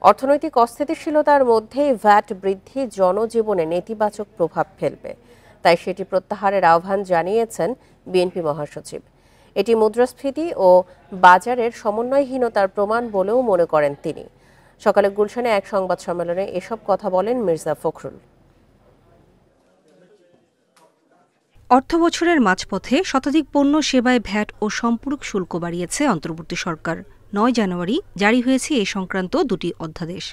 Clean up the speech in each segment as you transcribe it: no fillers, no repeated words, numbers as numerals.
অর্থনৈতিক অস্থিতিশীলতার মধ্যেই ভ্যাট বৃদ্ধি জনজীবনে নেতিবাচক প্রভাব ফেলবে, তাই সেটি প্রত্যাহারের আহ্বান জানিয়েছেন বিএনপি মহাসচিব। এটি মুদ্রাস্ফীতি ও বাজারের সমন্বয়হীনতার প্রমাণ বলেও মনে করেন তিনি। সকালে গুলশানে এক সংবাদ সম্মেলনে এসব কথা বলেন মির্জা ফখরুল। অর্থবছরের মাঝপথে শতাধিক পণ্য সেবায় ভ্যাট ও সম্পূরক শুল্ক বাড়িয়েছে অন্তর্বর্তী সরকার। ৯ জানুয়ারি জারি হয়েছে এ সংক্রান্ত দুটি অধ্যাদেশ।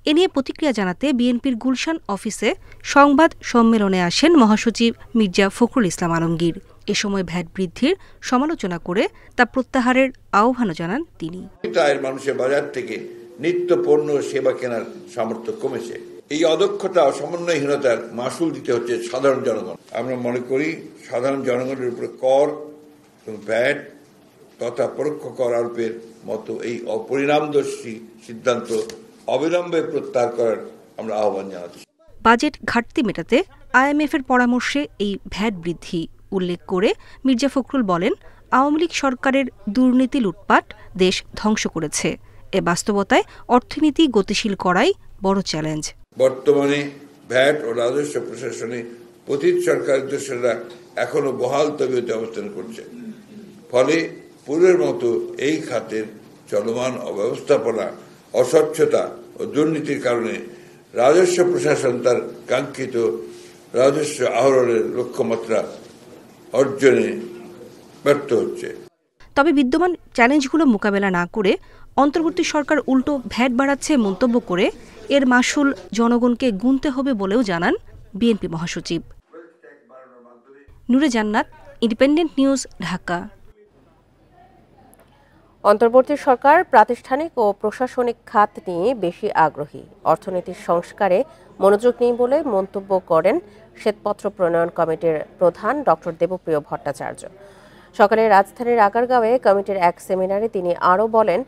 এ নিয়ে প্রতিক্রিয়া জানাতে বিএনপির গুলশান অফিসে সংবাদ সম্মেলনে আসেন মহাসচিব মির্জা ফখরুল ইসলাম আলমগীর। এ সময় ভ্যাট বৃদ্ধির সমালোচনা করে তা প্রত্যাহারের আহ্বানও জানান তিনি। মানুষের বাজার থেকে নিত্য পণ্য সেবা কেনার সামর্থ্য কমেছে। এই অদক্ষতা ও সমন্বয়হীনতার মাসুল দিতে হচ্ছে সাধারণ জনগণ। আমরা মনে করি সাধারণ জনগণের উপরে কর এবং ভ্যাট তথা পরোক্ষ কর আরোপের মতো এই অপরিণামদর্শী সিদ্ধান্ত অবিলম্বে প্রত্যাহার করার আমরা আহ্বান জানাচ্ছি। বাজেট ঘাটতি মেটাতে আইএমএফের পরামর্শে এই ভ্যাট বৃদ্ধি উল্লেখ করে মির্জা ফখরুল বলেন, আওয়ামী লীগ সরকারের দুর্নীতি লুটপাট দেশ ধ্বংস করেছে। এ বাস্তবতায় অর্থনীতি গতিশীল করাই বড় চ্যালেঞ্জ। বর্তমানে ভ্যাট ও রাজস্ব প্রশাসনে পতিত সরকার দোষরা এখনো বহাল তবিয়তে অবস্থান করছে। ফলে পূর্বের মতো এই খাতের চলমান অব্যবস্থাপনা, অস্বচ্ছতা ও দুর্নীতির কারণে রাজস্ব প্রশাসন তার কাঙ্ক্ষিত রাজস্ব আহরণের লক্ষ্যমাত্রা অর্জনে ব্যর্থ হচ্ছে। তবে বিদ্যমান চ্যালেঞ্জগুলো মোকাবেলা না করে অন্তর্বর্তী সরকার উল্টো ভ্যাট বাড়াচ্ছে মন্তব্য করে এর মাসুল জনগণকে গুনতে হবে বলেও জানান বিএনপি মহাসচিব। নূরে জান্নাত, ইন্ডিপেন্ডেন্ট নিউজ, ঢাকা। অন্তর্বর্তী সরকার প্রাতিষ্ঠানিক ও প্রশাসনিক খাত নিয়ে বেশি আগ্রহী, অর্থনীতির সংস্কারে মনোযোগ নেই বলে মন্তব্য করেন শ্বেতপত্র প্রণয়ন কমিটির প্রধান ডক্টর দেবপ্রিয় ভট্টাচার্য। সকালে রাজধানীর আগারগাঁওয়ে কমিটির এক সেমিনারে তিনি আরও বলেন,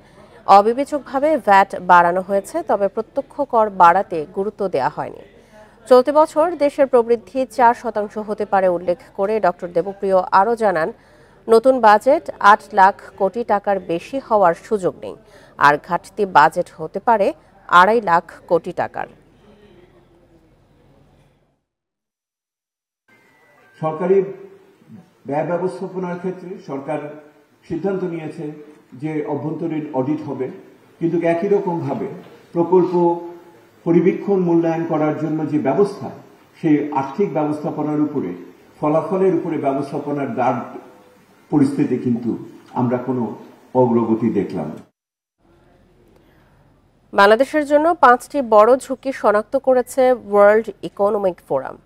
অবিবেচকভাবে ভ্যাট বাড়ানো হয়েছে, তবে প্রত্যক্ষ কর বাড়াতে গুরুত্ব দেওয়া হয়নি। চলতি বছর দেশের প্রবৃদ্ধি 4% হতে পারে উল্লেখ করে ডক্টর দেবপ্রিয় আরও জানান, নতুন বাজেট 8 লাখ কোটি টাকার বেশি হওয়ার সুযোগ নেই, আর ঘাটতি বাজেট হতে পারে 2.5 লাখ কোটি টাকার। সরকারি ব্যয় ব্যবস্থাপনার ক্ষেত্রে সরকার সিদ্ধান্ত নিয়েছে যে অভ্যন্তরীণ অডিট হবে, কিন্তু একই রকম ভাবে প্রকল্প পরিবীক্ষণ মূল্যায়ন করার জন্য যে ব্যবস্থা, সেই আর্থিক ব্যবস্থাপনার উপরে, ফলাফলের উপরে ব্যবস্থাপনার দাগ পরিস্থিতি কিন্তু আমরা কোনো অগ্রগতি দেখলাম না। বাংলাদেশের জন্য 5টি বড় ঝুঁকি শনাক্ত করেছে ওয়ার্ল্ড ইকোনমিক ফোরাম।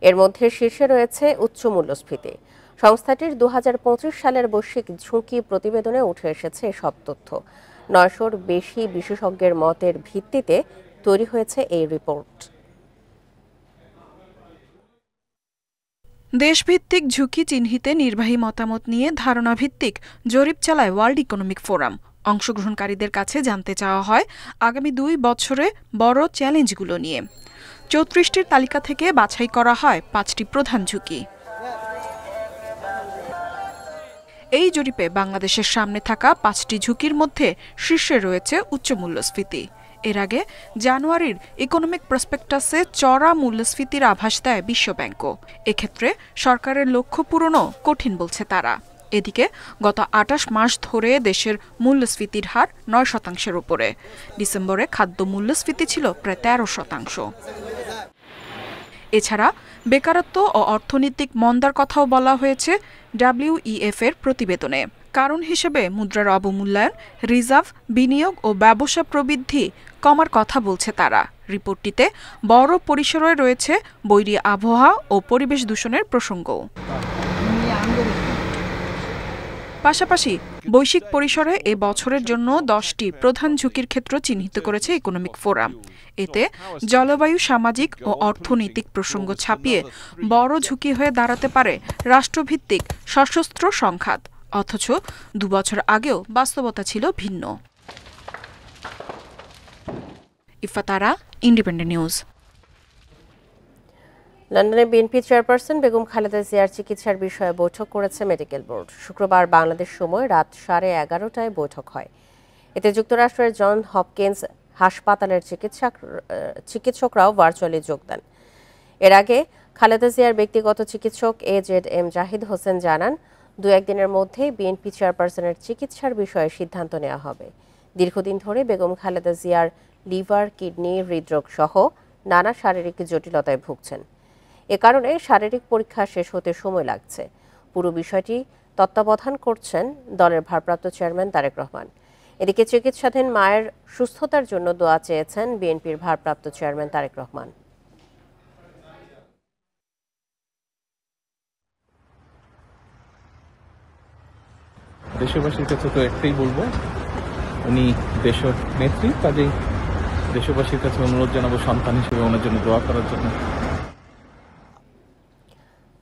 এর মধ্যে শীর্ষে রয়েছে উচ্চ মূল্যস্ফীতি। সংস্থাটির 2025 সালের বৈশ্বিক ঝুঁকি প্রতিবেদনে উঠে এসেছে এসব তথ্য। 900-র বেশি বিশেষজ্ঞের মতের ভিত্তিতে তৈরি হয়েছে এই রিপোর্ট। দেশভিত্তিক ঝুঁকি চিহ্নিতে নির্বাহী মতামত নিয়ে ধারণাভিত্তিক জরিপ চালায় ওয়ার্ল্ড ইকোনমিক ফোরাম। অংশগ্রহণকারীদের কাছে জানতে চাওয়া হয় আগামী 2 বছরে বড় চ্যালেঞ্জগুলো নিয়ে। 34টির তালিকা থেকে বাছাই করা হয় 5টি প্রধান ঝুঁকি। এই জরিপে বাংলাদেশের সামনে থাকা 5টি ঝুঁকির মধ্যে শীর্ষে রয়েছে উচ্চ মূল্যস্ফীতি। এর আগে জানুয়ারির ইকোনমিক প্রসপেক্টাসে চড়া মূল্যস্ফীতির আভাস দেয় বিশ্বব্যাংকও। এক্ষেত্রে সরকারের লক্ষ্য পূরণও কঠিন বলছে তারা। এদিকে গত 28 মাস ধরে দেশের মূল্যস্ফীতির হার 9%-এর উপরে। ডিসেম্বরে খাদ্য মূল্যস্ফীতি ছিল প্রায় 13%। এছাড়া বেকারত্ব ও অর্থনৈতিক মন্দার কথাও বলা হয়েছে WEF এর প্রতিবেদনে। কারণ হিসেবে মুদ্রার অবমূল্যায়ন, রিজার্ভ, বিনিয়োগ ও ব্যবসা প্রবৃদ্ধি কমার কথা বলছে তারা। রিপোর্টটিতে বড় পরিসরে রয়েছে বৈরী আবহাওয়া ও পরিবেশ দূষণের প্রসঙ্গও। পাশাপাশি বৈশ্বিক পরিসরে এ বছরের জন্য 10টি প্রধান ঝুঁকির ক্ষেত্র চিহ্নিত করেছে ইকোনমিক ফোরাম। এতে জলবায়ু, সামাজিক ও অর্থনৈতিক প্রসঙ্গ ছাপিয়ে বড় ঝুঁকি হয়ে দাঁড়াতে পারে রাষ্ট্রভিত্তিক সশস্ত্র সংঘাত। অথচ 2 বছর আগেও বাস্তবতা ছিল ভিন্ন। ইফাতারা, ইন্ডিপেন্ডেন্ট নিউজ। লন্ডনে বিএনপি চেয়ারপারসন বেগম খালেদা জিয়ার চিকিৎসার বিষয়ে বৈঠক করেছে মেডিকেল বোর্ড। শুক্রবার বাংলাদেশ সময় রাত 11:30টায় বৈঠক হয়। এতে যুক্তরাষ্ট্রের জন হপকিন্স হাসপাতালের চিকিৎসকরাও ভার্চুয়ালি যোগ দেন। এর আগে খালেদা জিয়ার ব্যক্তিগত চিকিৎসক AZM জাহিদ হোসেন জানান, 2-1 দিনের মধ্যেই বিএনপি চেয়ারপারসনের চিকিৎসার বিষয়ে সিদ্ধান্ত নেওয়া হবে। দীর্ঘদিন ধরে বেগম খালেদা জিয়ার লিভার, কিডনি, হৃদরোগ সহ নানা শারীরিক জটিলতায় ভুগছেন। এ কারণে শারীরিক পরীক্ষা শেষ হতে সময় লাগছে। পুরো বিষয়টি তত্ত্বাবধান করছেন দলের ভারপ্রাপ্ত চেয়ারম্যান তারেক রহমান। এদিকে চিকিৎসাধীন মায়ের সুস্থতার জন্য দোয়া চেয়েছেন বিএনপির ভারপ্রাপ্ত চেয়ারম্যান তারেক রহমান। দেশবাসীর কাছে তো একটাই বলবো, উনি দেশের নেত্রী, কাজেই দেশবাসীর কাছে অনুরোধ জানাবো সন্তান হিসেবে ওনার জন্য দোয়া করার জন্য।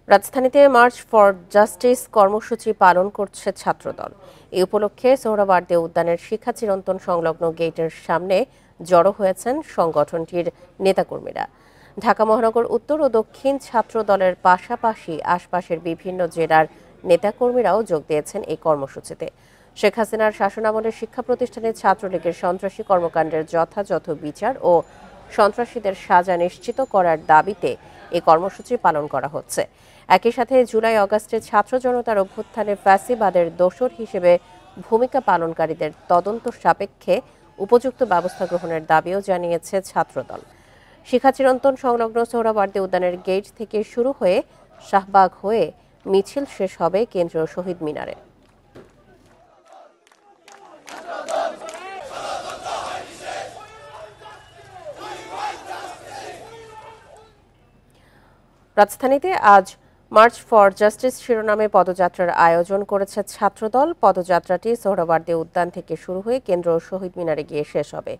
রাজধানীতে মার্চ ফর জাস্টিস কর্মসূচি পালন করছে ছাত্রদল। এই উপলক্ষে সোহরাওয়ার্দী উদ্যানের শিক্ষা চিরন্তন সংলগ্ন গেটের সামনে জড়ো হয়েছেন সংগঠনটির নেতাকর্মীরা। ঢাকা মহানগর উত্তর ও দক্ষিণ ছাত্র দলের পাশাপাশি আশপাশের বিভিন্ন জেলার নেতাকর্মীরাও যোগ দিয়েছেন এই কর্মসূচিতে। শেখ হাসিনার শাসনামলে শিক্ষা প্রতিষ্ঠানে ছাত্রলীগের সন্ত্রাসী কর্মকাণ্ডের যথাযথ বিচার ও সন্ত্রাসীদের সাজা নিশ্চিত করার দাবিতে এই কর্মসূচি পালন করা হচ্ছে। একই সাথে জুলাই-আগস্টে ছাত্র জনতার অভ্যুত্থানে ফ্যাসিবাদের দোসর হিসেবে ভূমিকা পালনকারীদের তদন্ত সাপেক্ষে উপযুক্ত ব্যবস্থা গ্রহণের দাবিও জানিয়েছে ছাত্রদল। শিক্ষা চিরন্তন সংলগ্ন সোহরাওয়ার্দী উদ্যানের গেট থেকে শুরু হয়ে শাহবাগ হয়ে মিছিল শেষ হবে কেন্দ্রীয় শহীদ মিনারে। রাজধানীতে আজ মার্চ ফর জাস্টিস শিরোনামে পদযাত্রার আয়োজন করেছে ছাত্রদল। পদযাত্রাটি সোহরাওয়ার্দী উদ্যান থেকে শুরু হয়ে কেন্দ্রীয় শহীদ মিনারে গিয়ে শেষ হবে।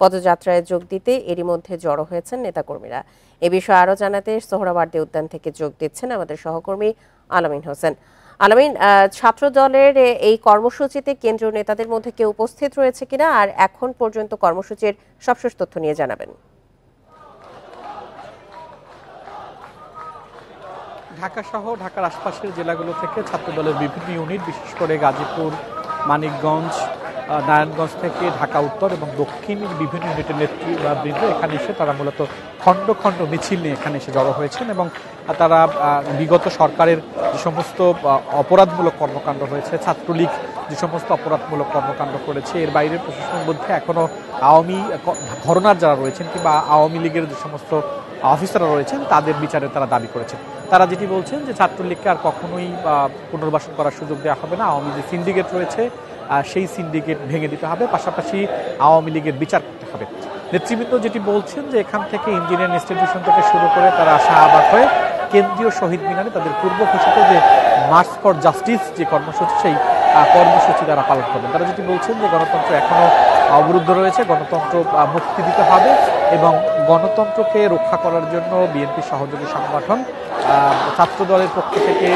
পদযাত্রায় যোগ দিতে এরই মধ্যে জড়ো হয়েছেন নেতাকর্মীরা। এ বিষয়ে আরও জানাতে সোহরাওয়ার্দী উদ্যান থেকে যোগ দিচ্ছেন আমাদের সহকর্মী আলামিন হোসেন। আলামিন, ছাত্রদলের এই কর্মসূচিতে কেন্দ্রীয় নেতাদের মধ্যে কেউ উপস্থিত রয়েছে কিনা, আর এখন পর্যন্ত কর্মসূচির সবশেষ তথ্য নিয়ে জানাবেন। ঢাকা সহ ঢাকার আশপাশের জেলাগুলো থেকে ছাত্রদলের বিভিন্ন ইউনিট, বিশেষ করে গাজীপুর, মানিকগঞ্জ, নারায়ণগঞ্জ থেকে ঢাকা উত্তর এবং দক্ষিণের বিভিন্ন ইউনিটের নেতৃবৃন্দ এখানে এসে তারা মূলত খণ্ড খণ্ড মিছিল নিয়ে এখানে এসে জড়ো হয়েছেন এবং তারা বিগত সরকারের যে সমস্ত অপরাধমূলক কর্মকাণ্ড হয়েছে, ছাত্রলীগ যে সমস্ত অপরাধমূলক কর্মকাণ্ড করেছে, এর বাইরে প্রশাসনের মধ্যে এখনও আওয়ামী ঘরানার যারা রয়েছেন কিংবা আওয়ামী লীগের যে সমস্ত অফিসাররা রয়েছেন তাদের বিচারে তারা দাবি করেছেন। তারা যেটি বলছেন যে ছাত্রলীগকে আর কখনোই পুনর্বাসন করার সুযোগ দেওয়া হবে না। আওয়ামী যে সিন্ডিকেট রয়েছে সেই সিন্ডিকেট ভেঙে দিতে হবে, পাশাপাশি আওয়ামী লীগের বিচার করতে হবে। নেতৃবৃন্দ যেটি বলছেন যে এখান থেকে ইঞ্জিনিয়ারিং ইনস্টিটিউশন থেকে শুরু করে তারা শাহবাগ হয়ে কেন্দ্রীয় শহীদ মিনারে তাদের পূর্ব ঘোষিত যে মার্চ ফর জাস্টিস যে কর্মসূচি, সেই কর্মসূচি তারা পালন করবেন। তারা যেটি বলছেন যে গণতন্ত্র এখনও অবরুদ্ধ রয়েছে, গণতন্ত্র মুক্তি দিতে হবে এবং গণতন্ত্রকে রক্ষা করার জন্য বিএনপি সহযোগী সংগঠন ছাত্র দলের পক্ষ থেকে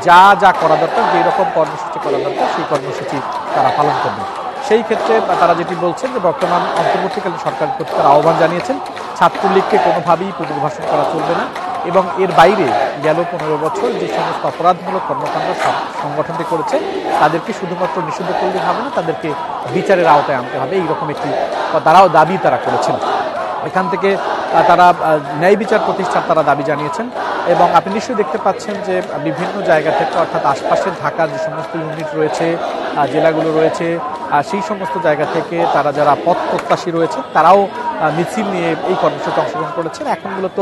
যা যা করা দরকার, যেই রকম কর্মসূচি করা দরকার সেই কর্মসূচি তারা পালন করবেন। সেই ক্ষেত্রে তারা যেটি বলছেন যে বর্তমান অন্তর্বর্তীকালীন সরকারের প্রতি তারা আহ্বান জানিয়েছেন ছাত্রলীগকে কোনোভাবেই পুনর্বাসন করা চলবে না এবং এর বাইরে গেল 15 বছর যে সমস্ত অপরাধমূলক কর্মকাণ্ড সংগঠনটি করেছে তাদেরকে শুধুমাত্র নিষিদ্ধ করলে হবে না, তাদেরকে বিচারের আওতায় আনতে হবে। এইরকম একটি তারাও দাবি তারা করেছেন। এখান থেকে তারা ন্যায় বিচার প্রতিষ্ঠার তারা দাবি জানিয়েছেন এবং আপনি নিশ্চয়ই দেখতে পাচ্ছেন যে বিভিন্ন জায়গা থেকে, অর্থাৎ আশপাশের ঢাকার যে সমস্ত ইউনিট রয়েছে, জেলাগুলো রয়েছে, সেই সমস্ত জায়গা থেকে তারা যারা পথ প্রত্যাশী রয়েছে তারাও মিছিল নিয়ে এই কর্মসূচিতে অংশগ্রহণ করেছেন। এখন মূলত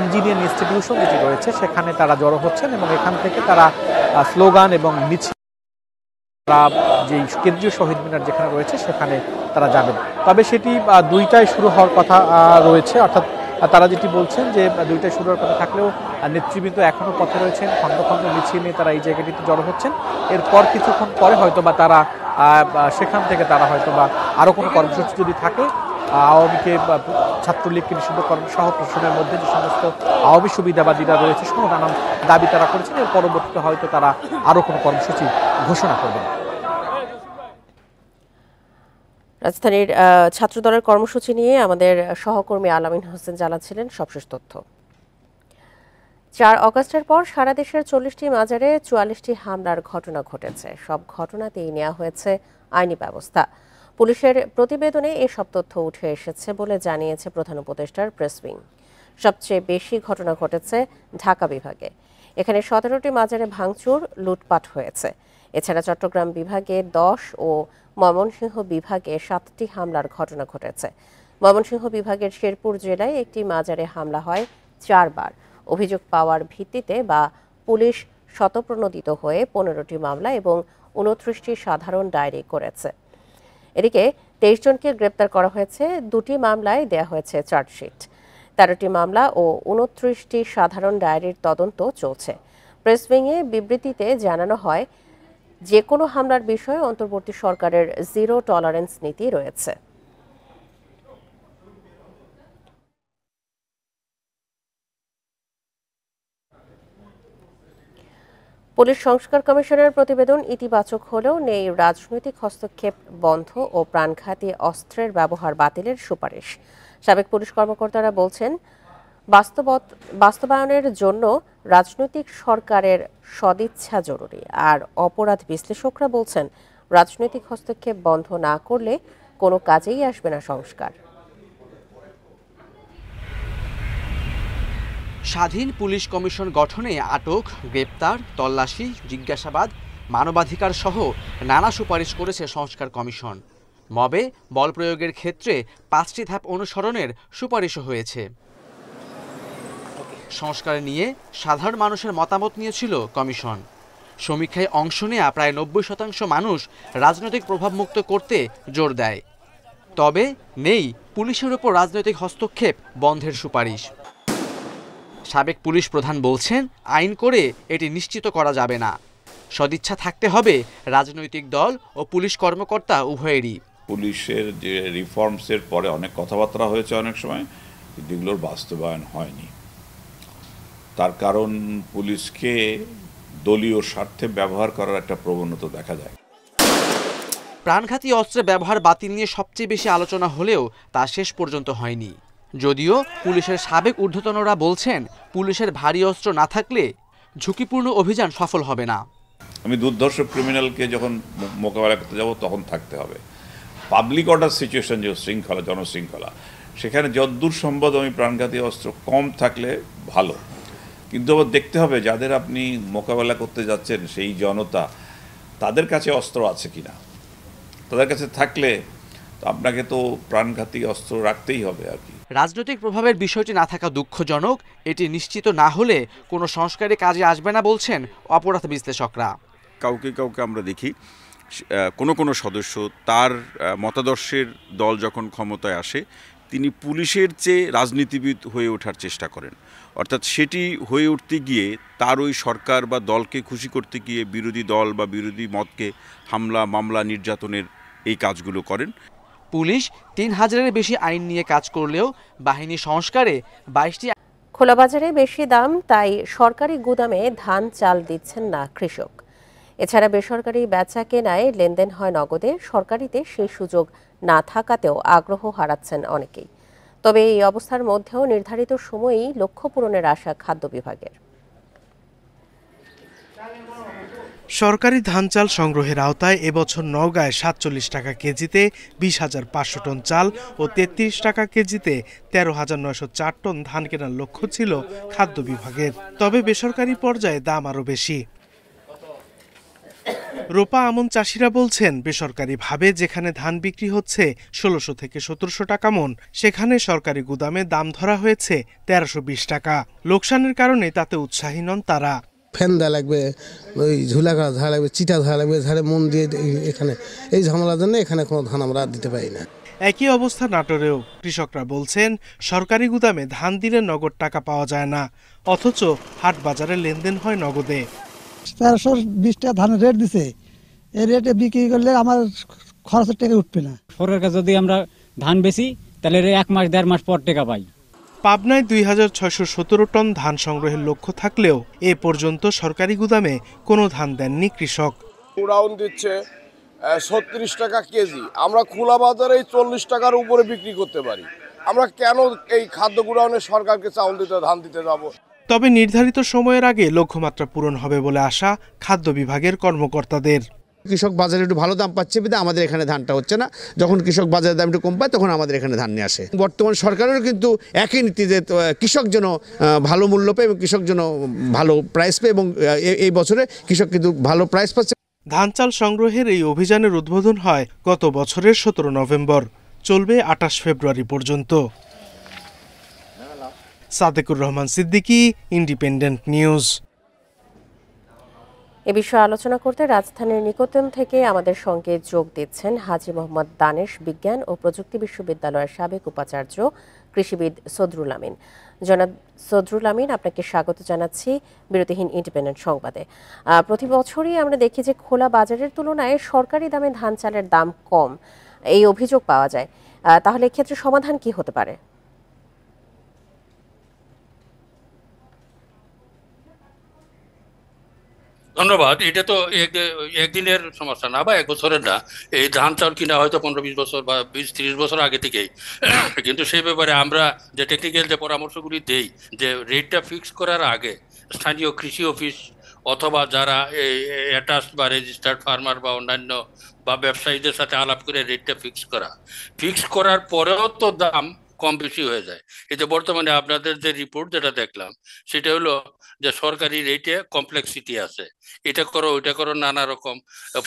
ইঞ্জিনিয়ারিং ইনস্টিটিউশন যেটি রয়েছে সেখানে তারা জড়ো হচ্ছেন এবং এখান থেকে তারা স্লোগান এবং মিছিল যে কেন্দ্রীয় শহীদ মিনার যেখানে রয়েছে সেখানে তারা যাবেন। তবে সেটি 2টায় শুরু হওয়ার কথা রয়েছে, অর্থাৎ তারা যেটি বলছেন যে 2টায় শুরু হওয়ার কথা থাকলেও নেতৃবৃন্দ এখনও পথে রয়েছেন, খণ্ড খণ্ড মিছিল নিয়ে তারা এই জায়গাটিতে জড়ো হচ্ছেন। এরপর কিছুক্ষণ পরে হয়তো বা তারা সেখান থেকে তারা হয়তো বা আরও কোনো কর্মসূচি যদি থাকে, আওয়ামীকে ছাত্রলীগকে নিষিদ্ধ কর্ম সহ প্রশ্নের মধ্যে যে সমস্ত আওয়ামী সুবিধাবাদীরা রয়েছে সহ নানান দাবি তারা করেছেন, এর পরবর্তীতে হয়তো তারা আরও কোনো কর্মসূচি ঘোষণা করবেন। রাজধানীর ছাত্রদলের কর্মসূচি নিয়ে আমাদের সহকর্মী আলামিন হোসেন জানাচ্ছিলেন সবশেষ তথ্য। 4 আগস্টের পর সারা দেশের 40টি মাজারে 44টি হামলার ঘটনা ঘটেছে। সব ঘটনাতেই নেওয়া হয়েছে আইনি ব্যবস্থা। পুলিশের প্রতিবেদনে এসব তথ্য উঠে এসেছে বলে জানিয়েছে প্রধান উপদেষ্টার প্রেস উইং। সবচেয়ে বেশি ঘটনা ঘটেছে ঢাকা বিভাগে। এখানে 17টি মাজারে ভাঙচুর, লুটপাট হয়েছে। এছাড়া চট্টগ্রাম বিভাগে 10 ও ময়মনসিংহ বিভাগে 7টি হামলার ঘটনা ঘটেছে। ময়মনসিংহ বিভাগের শেরপুর জেলায় একটি মাজারে হামলা হয় 4 বার। অভিযোগ পাওয়ার ভিত্তিতে বা পুলিশ স্বতঃপ্রণোদিত হয়ে 15টি মামলা এবং 29টি সাধারণ ডায়েরি করেছে। এদিকে 23 জনকে গ্রেপ্তার করা হয়েছে। 2টি মামলায় দেয়া হয়েছে চার্জশিট। 13টি মামলা ও 29টি সাধারণ ডায়েরির তদন্ত চলছে। প্রেস উইংয়ে বিবৃতিতে জানানো হয়, যে কোনো হামলার বিষয়ে অন্তর্বর্তী সরকারের জিরো টলারেন্স নীতি রয়েছে। পুলিশ সংস্কার কমিশনের প্রতিবেদন ইতিবাচক হলেও নেই রাজনৈতিক হস্তক্ষেপ বন্ধ ও প্রাণঘাতী অস্ত্রের ব্যবহার বাতিলের সুপারিশ। সাবেক পুলিশ কর্মকর্তারা বলছেন, বাস্তবায়নের জন্য রাজনৈতিক সরকারের সদিচ্ছা জরুরি। আর অপরাধ বিশ্লেষকরা বলছেন, রাজনৈতিক হস্তক্ষেপ বন্ধ না করলে কোনো কাজেই আসবে না সংস্কার। স্বাধীন পুলিশ কমিশন গঠনে আটক, গ্রেপ্তার, তল্লাশি, জিজ্ঞাসাবাদ, মানবাধিকার সহ নানা সুপারিশ করেছে সংস্কার কমিশন। মবে বল প্রয়োগের ক্ষেত্রে 5টি ধাপ অনুসরণের সুপারিশও হয়েছে। সংস্কার নিয়ে সাধারণ মানুষের মতামত নিয়েছিল কমিশন। সমীক্ষায় অংশ নেয়া প্রায় 90% মানুষ রাজনৈতিক প্রভাবমুক্ত করতে জোর দেয়। তবে নেই পুলিশের ওপর রাজনৈতিক হস্তক্ষেপ বন্ধের সুপারিশ। সাবেক পুলিশ প্রধান বলছেন, আইন করে এটি নিশ্চিত করা যাবে না। সদিচ্ছা থাকতে হবে রাজনৈতিক দল ও পুলিশ কর্মকর্তা উভয়েরই। পুলিশের যে রিফর্মসের পরে অনেক কথাবার্তা হয়েছে, অনেক সময় যেগুলোর বাস্তবায়ন হয়নি। তার কারণ পুলিশকে দলীয় স্বার্থে ব্যবহার করার একটা প্রবণতা দেখা যায়। প্রাণঘাতী অস্ত্রের ব্যবহার বাতিল নিয়ে সবচেয়ে বেশি আলোচনা হলেও তা শেষ পর্যন্ত হয়নি। যদিও পুলিশের সাবেক ঊর্ধ্বতনরা বলছেন, পুলিশের ভারী অস্ত্র না থাকলে ঝুঁকিপূর্ণ অভিযান সফল হবে না। আমি দুর্ধর্ষ ক্রিমিনালকে যখন মোকাবেলা করতে যাব তখন থাকতে হবে। পাবলিক অর্ডার সিচুয়েশন, যে শৃঙ্খলা, জনশৃঙ্খলা, সেখানে যতদূর সম্ভব আমি প্রাণঘাতী অস্ত্র কম থাকলে ভালো। কিন্তু আবার দেখতে হবে যাদের আপনি মোকাবেলা করতে যাচ্ছেন সেই জনতা, তাদের কাছে অস্ত্র আছে কিনা। তাদের কাছে থাকলে আপনাকে তো প্রাণঘাতী অস্ত্র রাখতেই হবে আর কি। রাজনৈতিক প্রভাবের বিষয়টি না থাকা দুঃখজনক। এটি নিশ্চিত না হলে কোনো সংস্কারে কাজে আসবে না বলছেন অপরাধ বিশ্লেষকরা। কাউকে কাউকে আমরা দেখি কোনো সদস্য তার মতাদর্শের দল যখন ক্ষমতায় আসে, তিনি পুলিশের চেয়ে রাজনীতিবিদ হয়ে ওঠার চেষ্টা করেন। অর্থাৎ সেটি হয়ে উঠতে গিয়ে তার ওই সরকার বা দলকে খুশি করতে গিয়ে বিরোধী দল বা বিরোধী মতকে হামলা, মামলা, নির্যাতনের এই কাজগুলো করেন। পুলিশ 3000-এর বেশি আইন নিয়ে কাজ করলেও বাহিনী সংস্কারে 22টি। খোলা বাজারে বেশি দাম, তাই সরকারি গুদামে ধান চাল দিচ্ছেন না কৃষক। এছাড়া বেসরকারি বেচা কেনায় লেনদেন হয় নগদে। সরকারিতে সেই সুযোগ না থাকাতেও আগ্রহ হারাচ্ছেন অনেকেই। তবে এই অবস্থার মধ্যেও নির্ধারিত সময়েই লক্ষ্য পূরণের আশা খাদ্য বিভাগের। সরকারি ধান চাল সংগ্রহের আওতায় এবছর নওগাঁয় 47 টাকা কেজিতে 20,500 টন চাল ও 33 টাকা কেজিতে 13,904 টন ধান কেনার লক্ষ্য ছিল খাদ্য বিভাগের। তবে বেসরকারি পর্যায়ে দাম আরও বেশি। রোপা আমন চাষিরা বলছেন, বেসরকারিভাবে যেখানে ধান বিক্রি হচ্ছে 1600 থেকে 1700 টাকা মন, সেখানে সরকারি গুদামে দাম ধরা হয়েছে 1320 টাকা। লোকসানের কারণে তাতে উৎসাহী নন তারা। ফ্যান দেওয়া লাগবে, ওই ঝুলা ধরা লাগবে, চিটা ধরা লাগবে, ঝাড়ে মন দিয়ে এখানে এই ঝামেলার জন্য এখানে কোনো ধান আমরা দিতে পারি না। একই অবস্থা নাটোরেও। কৃষকরা বলছেন, সরকারি গুদামে ধান দিলে নগদ টাকা পাওয়া যায় না, অথচ হাট বাজারে লেনদেন হয় নগদে। 1320 টাকা ধানের রেট দিছে, এই রেটে বিক্রি করলে আমার খরচের টাকা উঠবে না। সরকারের কাছে যদি আমরা ধান বেশি তাহলে 1 মাস 1.5 মাস পর টাকা পাই। পাবনায় 2617 টন ধান সংগ্রহের লক্ষ্য থাকলেও এ পর্যন্ত সরকারি গুদামে কোনো ধান দেননি কৃষক। গোডাউন দিচ্ছে 36 টাকা কেজি, আমরা খোলা বাজারে 40 টাকার উপরে বিক্রি করতে পারি। আমরা কেন এই খাদ্য গোডাউনে সরকারকে চাউল দিতে, ধান দিতে যাব? তবে নির্ধারিত সময়ের আগে লক্ষ্যমাত্রা পূরণ হবে বলে আশা খাদ্য বিভাগের কর্মকর্তাদের। কৃষক বাজারে একটু ভালো দাম পাচ্ছে বিধায় আমাদের এখানে ধানটা হচ্ছে না, যখন কৃষক বাজারের দাম একটু কম পায় তখন আমাদের এখানে ধান নিয়ে আসে। বর্তমান সরকারেরও কিন্তু একই নীতি যে কৃষক যেন ভালো মূল্য পায় এবং কৃষক যেন ভালো প্রাইস পায়, এবং এই বছরে কৃষক কিন্তু ভালো প্রাইস পাচ্ছে। ধান চাল সংগ্রহের এই অভিযানের উদ্বোধন হয় গত বছরের 17 নভেম্বর, চলবে 28 ফেব্রুয়ারি পর্যন্ত। Sadekur Rahman Siddiqui, Independent News. এ বিষয়ে আলোচনা করতে রাজধানীর নিকোতন থেকে আমাদের সঙ্গে যোগ দিচ্ছেন হাজী মোহাম্মদ দানেশ বিজ্ঞান ও প্রযুক্তি বিশ্ববিদ্যালয়ের সাবেক উপাচার্য কৃষিবিদ সদরুল আমিন। জনাব সদরুল আমিন, আপনাকে স্বাগত জানাচ্ছি বিরতিহীন ইন্ডিপেন্ডেন্ট সংবাদে। প্রতি বছরই আমরা দেখি যে খোলা বাজারের তুলনায় সরকারি দামে ধান চালের দাম কম, এই অভিযোগ পাওয়া যায়। তাহলে এক্ষেত্রে সমাধান কি হতে পারে? ধন্যবাদ। এটা তো একদিনের সমস্যা না বা এক বছরের না। এই ধান চাল কিনা হয়তো 15-20 বছর বা 20-30 বছর আগে থেকেই, কিন্তু সেই ব্যাপারে আমরা যে টেকনিক্যাল যে পরামর্শগুলি দেই, যে রেটটা ফিক্স করার আগে স্থানীয় কৃষি অফিস অথবা যারা অ্যাটাচ বা রেজিস্টার্ড ফার্মার বা অন্যান্য বা ব্যবসায়ীদের সাথে আলাপ করে রেটটা ফিক্স করার পরেও তো দাম কম বেশি হয়ে যায়। এই যে বর্তমানে আপনাদের যে রিপোর্ট যেটা দেখলাম, সেটা হলো যে সরকারি রেটে কমপ্লেক্সিটি আছে, এটা করো ওইটা করো, নানা রকম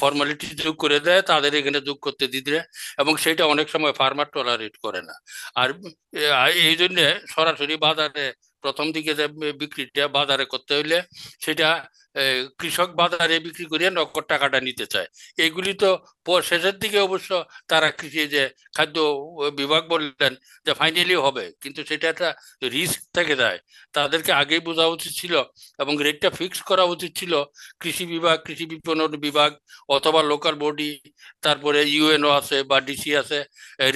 ফর্মালিটি যোগ করে দেয় তাদের এখানে যোগ করতে দিতে, এবং সেটা অনেক সময় ফার্মার টলারেট করে না। আর এই জন্যে সরাসরি বাজারে প্রথম দিকে যে বিক্রিটা বাজারে করতে হইলে সেটা কৃষক বাজারে বিক্রি করিয়ে নগদ টাকাটা নিতে চায়। এইগুলি তো শেষের দিকে অবশ্য তারা কৃষি যে খাদ্য বিভাগ বললেন যে ফাইনালি হবে, কিন্তু সেটা একটা রিস্ক থেকে যায়। তাদেরকে আগেই বোঝা উচিত ছিল এবং রেটটা ফিক্স করা উচিত ছিল কৃষি বিভাগ, কৃষি বিপণন বিভাগ অথবা লোকাল বডি, তারপরে ইউএনও আছে বা ডিসি আছে,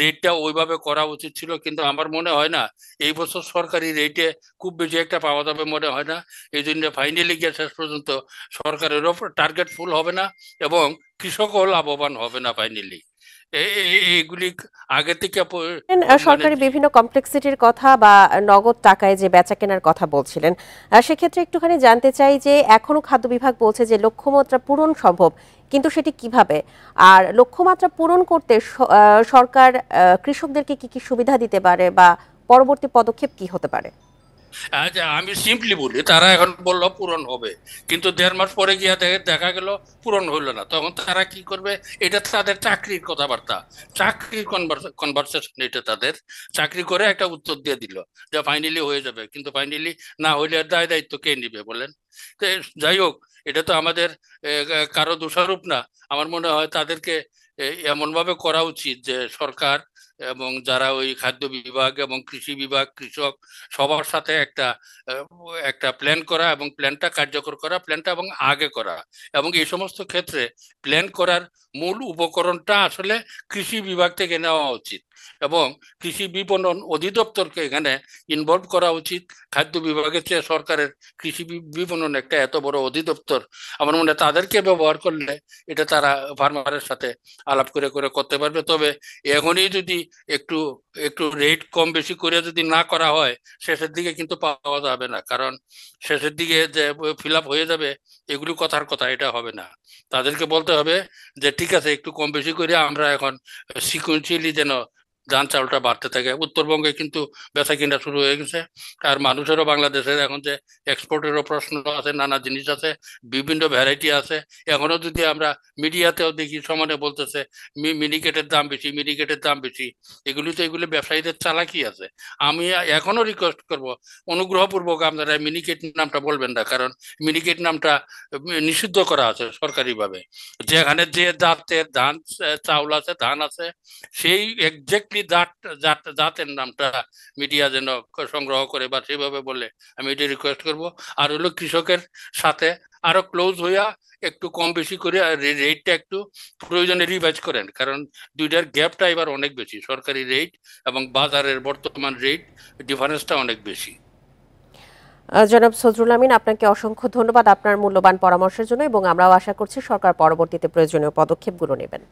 রেটটা ওইভাবে করা উচিত ছিল। কিন্তু আমার মনে হয় না এই বছর সরকারি রেটে খুব বেশি একটা পাওয়া যাবে মনে হয় না। এই জন্য ফাইনালি গিয়ে শেষ পর্যন্ত সরকারেরও টার্গেট ফুল হবে না এবং কৃষকও লাভবান হবে না ফাইনালি। এইগুলি আগে থেকে সরকারি বিভিন্ন কমপ্লেক্সিটির কথা বা নগদ টাকায় যে বেচা কেনার কথা বলছিলেন, সেক্ষেত্রে একটুখানি জানতে চাই যে এখনো খাদ্য বিভাগ বলছে যে লক্ষ্যমাত্রা পূরণ সম্ভব, কিন্তু সেটি কিভাবে? আর লক্ষ্যমাত্রা পূরণ করতে সরকার কৃষকদেরকে কি কি সুবিধা দিতে পারে বা পরবর্তী পদক্ষেপ কি হতে পারে? আমি সিম্পলি বলি, তারা এখন বললো পূরণ হবে, কিন্তু 1.5 মাস পরে গিয়ে দেখা গেল পূরণ হইলো না। তখন তারা কি করবে? এটা তাদের চাকরির কথাবার্তা, চাকরির কনভারসেশন, এটা তাদের চাকরি করে একটা উত্তর দিয়ে দিল যে ফাইনালি হয়ে যাবে, কিন্তু ফাইনালি না হইলে দায় দায়িত্ব কে নিবে বলেন? তো যাই হোক, এটা তো আমাদের কারো দোষারোপ না। আমার মনে হয় তাদেরকে এমনভাবে করা উচিত যে সরকার এবং যারা ওই খাদ্য বিভাগ এবং কৃষি বিভাগ, কৃষক সবার সাথে একটা প্ল্যান করা এবং প্ল্যানটা কার্যকর করা, প্ল্যানটা এবং আগে করা, এবং এই সমস্ত ক্ষেত্রে প্ল্যান করার মূল উপকরণটা আসলে কৃষি বিভাগ থেকে নেওয়া উচিত এবং কৃষি বিপণন অধিদপ্তরকে এখানে ইনভলভ করা উচিত। খাদ্য বিভাগের চেয়ে সরকারের কৃষি বিপণন একটা এত বড় অধিদপ্তর, আমার মনে হয় তাদেরকে ব্যবহার করলে এটা তারা ফার্মারের সাথে আলাপ করে করতে পারবে। তবে এখনই যদি একটু রেট কম বেশি করে যদি না করা হয়, শেষের দিকে কিন্তু পাওয়া যাবে না, কারণ শেষের দিকে যে ফিল আপ হয়ে যাবে এগুলো কথার কথা, এটা হবে না। তাদেরকে বলতে হবে যে ঠিক আছে, একটু কম বেশি করে আমরা এখন সিকুয়েন্সিয়ালি যেন ধান চাউলটা বাড়তে থাকে। উত্তরবঙ্গে কিন্তু বেচা কিনা শুরু হয়ে গেছে, আর মানুষেরও বাংলাদেশের এখন যে এক্সপোর্টেরও প্রশ্ন আছে, নানা জিনিস আছে, বিভিন্ন ভ্যারাইটি আছে। এখনো যদি আমরা মিডিয়াতেও দেখি সমানে বলতেছে মিনিকেটের দাম বেশি, এগুলি ব্যবসায়ীদের চালাকি আছে। আমি এখনো রিকোয়েস্ট করব, অনুগ্রহপূর্বক আপনারা মিনিকেট নামটা বলবেন না, কারণ মিনিকেট নামটা নিষিদ্ধ করা আছে সরকারিভাবে। যেখানে যে জাতের ধান চাউল আছে, ধান আছে, সেই এক্সাক্টলি জাতের নামটা মিডিয়া যেন সংগ্রহ করে বা সেভাবে বলে আমি এটা রিকোয়েস্ট করব। আর হলো কৃষকের সাথে আরো ক্লোজ হইয়া একটু কম বেশি করে রেটটা একটু প্রয়োজনে রিভাইজ করেন, কারণ দুইটার গ্যাপটা এবার অনেক বেশি, সরকারি রেট এবং বাজারের বর্তমান রেট ডিফারেন্সটা অনেক বেশি। জনাব সদরুল আমিন, আপনাকে অসংখ্য ধন্যবাদ আপনার মূল্যবান পরামর্শের জন্য, এবং আমরাও আশা করছি সরকার পরবর্তীতে প্রয়োজনীয় পদক্ষেপগুলো নেবেন।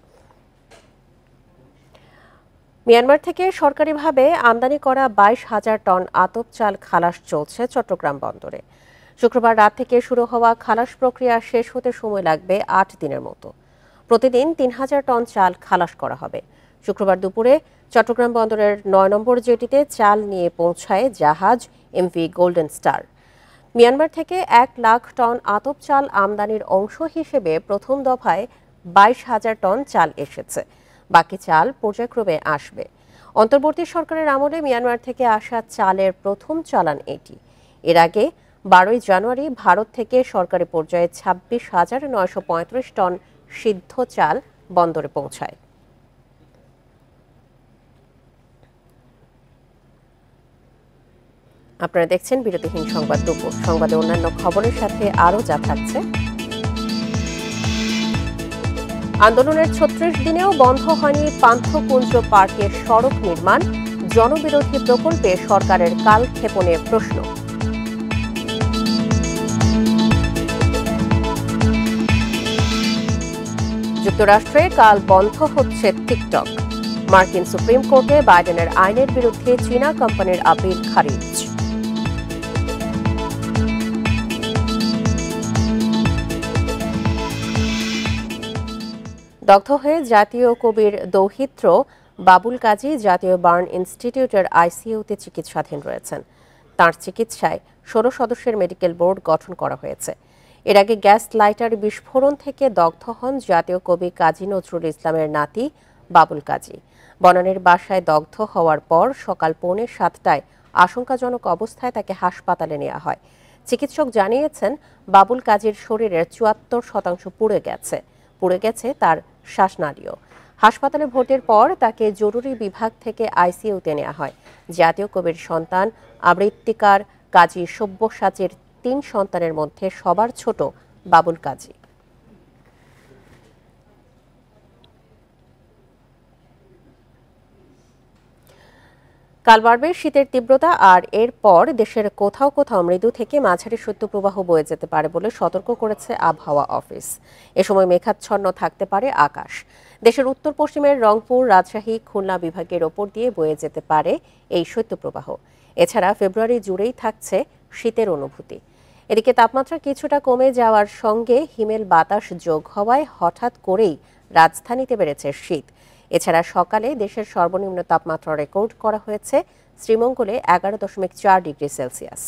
মিয়ানমার থেকে সরকারিভাবে আমদানি করা 22,000 টন আতপ চাল খালাস চলছে চট্টগ্রাম বন্দরে। শুক্রবার রাত থেকে শুরু হওয়া খালাস প্রক্রিয়া শেষ হতে সময় লাগবে 8 দিনের মতো। প্রতিদিন ৩,০০০ টন চাল খালাস করা হবে। শুক্রবার দুপুরে চট্টগ্রাম বন্দরের ৯ নম্বর জেটিতে চাল নিয়ে পৌঁছায় জাহাজ এমভি গোল্ডেন স্টার। মিয়ানমার থেকে ১ লাখ টন আতপ চাল আমদানির অংশ হিসেবে প্রথম দফায় ২২,০০০ টন চাল এসেছে। বাকি চাল পর্যায়ক্রমে আসবে। অন্তর্বর্তী সরকারের আমলে মিয়ানমার থেকে আসা চালের প্রথম চালান এটি। এর আগে ১২ জানুয়ারি ভারত থেকে সরকারি পর্যায়ে ২৬,৯৩৫ টন সিদ্ধ চাল বন্দরে পৌঁছায়। আপনারা দেখছেন বিরতিহীন সংবাদ দুপুর। সংবাদে অন্যান্য খবরের সাথে আরও যা থাকছে। আন্দোলনের ৩৬ দিনেও বন্ধ হয়নি পান্থকুঞ্জ পার্কের সড়ক নির্মাণ। জনবিরোধী প্রকল্পে সরকারের কালক্ষেপণের প্রশ্ন। যুক্তরাষ্ট্রে কাল বন্ধ হচ্ছে টিকটক। মার্কিন সুপ্রিম কোর্টে বাইডেনের আইনের বিরুদ্ধে চীনা কোম্পানির আপিল খারিজ। দগ্ধ হয়ে জাতীয় কবির দৌহিত্র বাবুল কাজী জাতীয় বার্ন ইনস্টিটিউটের আইসিইউতে চিকিৎসাধীন রয়েছেন। তাঁর চিকিৎসায় ১৬ সদস্যের মেডিকেল বোর্ড গঠন করা হয়েছে। এর আগে গ্যাস লাইটার বিস্ফোরণ থেকে দগ্ধ হন জাতীয় কবি কাজী নজরুল ইসলামের নাতি বাবুল কাজী। বনানীর বাসায় দগ্ধ হওয়ার পর সকাল 6:45টায় আশঙ্কাজনক অবস্থায় তাকে হাসপাতালে নেওয়া হয়। চিকিৎসক জানিয়েছেন বাবুল কাজীর শরীরের ৭৪% পুড়ে গেছে তার শ্বাসনালীও। হাসপাতালে ভর্তির পর তাকে জরুরি বিভাগ থেকে আইসিইউতে নেওয়া হয়। জাতীয় কবির সন্তান আবৃত্তিকার কাজী সব্যসাচীর ৩ সন্তানের মধ্যে সবার ছোট বাবুল কাজী। কাল বাড়বে শীতের তীব্রতা, আর এরপর দেশের কোথাও কোথাও মৃদু থেকে মাঝারি শৈত্যপ্রবাহ বয়ে যেতে পারে বলে সতর্ক করেছে আবহাওয়া অফিস। এ সময় মেঘাচ্ছন্ন থাকতে পারে আকাশ। দেশের উত্তর পশ্চিমের রংপুর, রাজশাহী, খুলনা বিভাগের ওপর দিয়ে বয়ে যেতে পারে এই শৈত্যপ্রবাহ। এছাড়া ফেব্রুয়ারি জুড়েই থাকছে শীতের অনুভূতি। এদিকে তাপমাত্রা কিছুটা কমে যাওয়ার সঙ্গে হিমেল বাতাস যোগ হওয়ায় হঠাৎ করেই রাজধানীতে বেড়েছে শীত। এছাড়া সকালে দেশের সর্বনিম্ন তাপমাত্রা রেকর্ড করা হয়েছে শ্রীমঙ্গলে 11.4 ডিগ্রি সেলসিয়াস।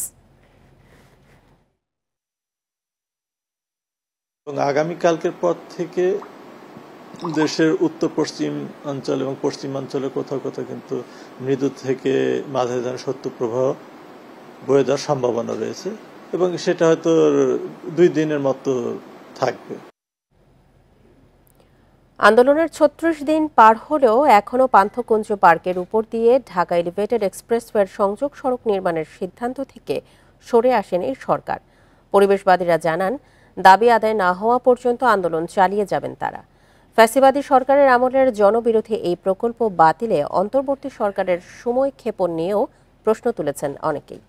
এবং আগামীকালকের পর থেকে দেশের উত্তর পশ্চিম অঞ্চল এবং পশ্চিমাঞ্চলে কোথাও কোথাও কিন্তু মৃদু থেকে মাঝারি ধরনের শৈত্যপ্রবাহ বয়ে যাওয়ার সম্ভাবনা রয়েছে এবং সেটা হয়তো 2 দিনের মতো থাকবে। আন্দোলনের ৩৬ দিন পার হলেও এখনও পান্থকুঞ্জ পার্কের উপর দিয়ে ঢাকা এলিভেটেড এক্সপ্রেসওয়ের সংযোগ সড়ক নির্মাণের সিদ্ধান্ত থেকে সরে আসেনি সরকার। পরিবেশবাদীরা জানান, দাবি আদায় না হওয়া পর্যন্ত আন্দোলন চালিয়ে যাবেন তারা। ফ্যাসিবাদী সরকারের আমলের জনবিরোধী এই প্রকল্প বাতিলে অন্তর্বর্তী সরকারের সময়ক্ষেপণ নিয়েও প্রশ্ন তুলেছেন অনেকেই।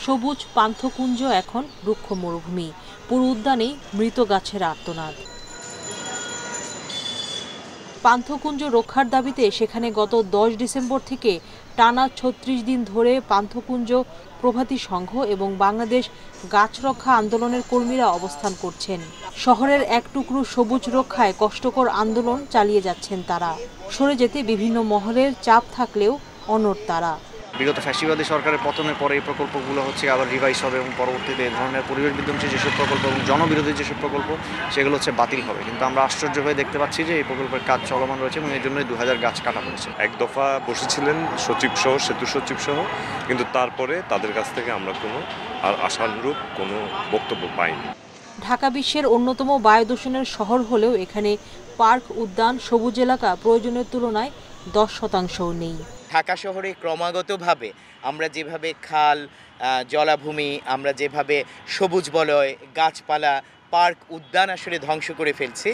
সবুজ পান্থকুঞ্জ এখন রুক্ষ মরুভূমি, পুরো উদ্যানে মৃত গাছের আর্তনাদ। পান্থকুঞ্জ রক্ষার দাবিতে সেখানে গত 10 ডিসেম্বর থেকে টানা 36 দিন ধরে পান্থকুঞ্জ প্রভাতী সংঘ এবং বাংলাদেশ গাছ রক্ষা আন্দোলনের কর্মীরা অবস্থান করছেন। শহরের এক টুকরো সবুজ রক্ষায় কষ্টকর আন্দোলন চালিয়ে যাচ্ছেন তারা। সরে যেতে বিভিন্ন মহলের চাপ থাকলেও অনড় তারা। বিগত ফ্যাসিবাদী সরকারের পতনের পরে এই প্রকল্পগুলো আবার রিভাইজ হবে এবং পরবর্তীতে এই ধরনের পরিবেশ বিধ্বংসী যেসব প্রকল্প এবং জনবিরোধী যেসব প্রকল্প সেগুলো বাতিল হবে। কিন্তু আমরা আশ্চর্য হয়ে দেখতে পাচ্ছি যে এই প্রকল্পের কাজ চলমান রয়েছে এবং এর জন্যই 2000 গাছ কাটা হয়েছে। এক দফা বসেছিলেন সচিব সহ, সেতু সচিব সহ, কিন্তু তারপরে তাদের কাছ থেকে আমরা কোনো আর আশানুরূপ কোনো বক্তব্য পাইনি। ঢাকা বিশ্বের অন্যতম বায়ু দূষণের শহর হলেও এখানে পার্ক, উদ্যান, সবুজ এলাকা প্রয়োজনের তুলনায় 10% নেই। ঢাকা শহরে ক্রমাগতভাবে আমরা যেভাবে খাল, জলাভূমি, আমরা যেভাবে সবুজ বলয়, গাছপালা, পার্ক, উদ্যান আসলে ধ্বংস করে ফেলছি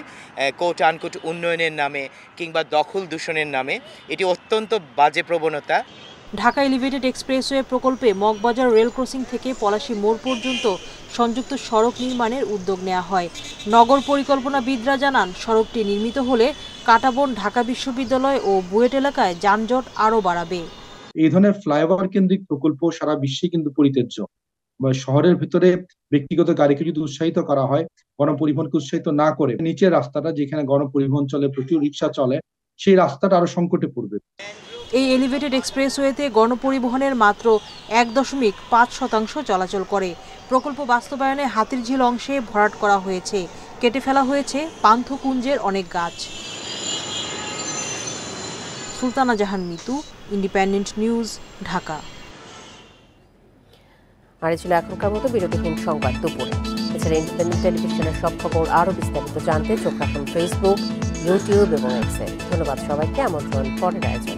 কোট আনকোট উন্নয়নের নামে কিংবা দখল দূষণের নামে, এটি অত্যন্ত বাজে প্রবণতা। ঢাকা এলিভেটেড এক্সপ্রেসওয়ে প্রকল্পে মগবাজার রেল ক্রসিং থেকে পলাশী মোড় পর্যন্ত সংযুক্ত সড়ক নির্মাণের উদ্যোগ নেওয়া হয়। নগর পরিকল্পনাবিদরা জানান, সড়কটি নির্মিত হলে কাঁটাবন, ঢাকা বিশ্ববিদ্যালয় ও বুয়েট এলাকায় যানজট আরও বাড়াবে। এই ধরনের ফ্লাইওভার কেন্দ্রিক প্রকল্প সারা বিশ্বে কিন্তু পরিত্যাজ্য। শহরের ভিতরে ব্যক্তিগত গাড়িকে যদি উৎসাহিত করা হয়, গণপরিবহনকে উৎসাহিত না করে নিচের রাস্তাটা যেখানে গণপরিবহন চলে, প্রচুর রিক্সা চলে, সেই রাস্তাটা আরো সংকটে পড়বে। এই এলিভেটেড এক্সপ্রেসওয়েতে গণপরিবহনের মাত্র 1.5% চলাচল করে। প্রকল্প বাস্তবায়নে হাতিরঝিল অংশে ভরাট করা হয়েছে, কেটে ফেলা হয়েছে পান্থকুঞ্জের অনেক গাছ। সুলতানা জাহান মিতু, ইন্ডিপেন্ডেন্ট নিউজ, ঢাকা। আর ছিল এখনকার মতো বিরতিহীন সংবাদ দুপুরে। এছাড়া ইন্ডিপেন্ডেন্ট টেলিভিশনের সব খবর আরও বিস্তারিত জানতে চোখ রাখুন ফেসবুক, ইউটিউব এবং এক্সে। ধন্যবাদ সবাইকে। আমন্ত্রণ পরের আয়োজন।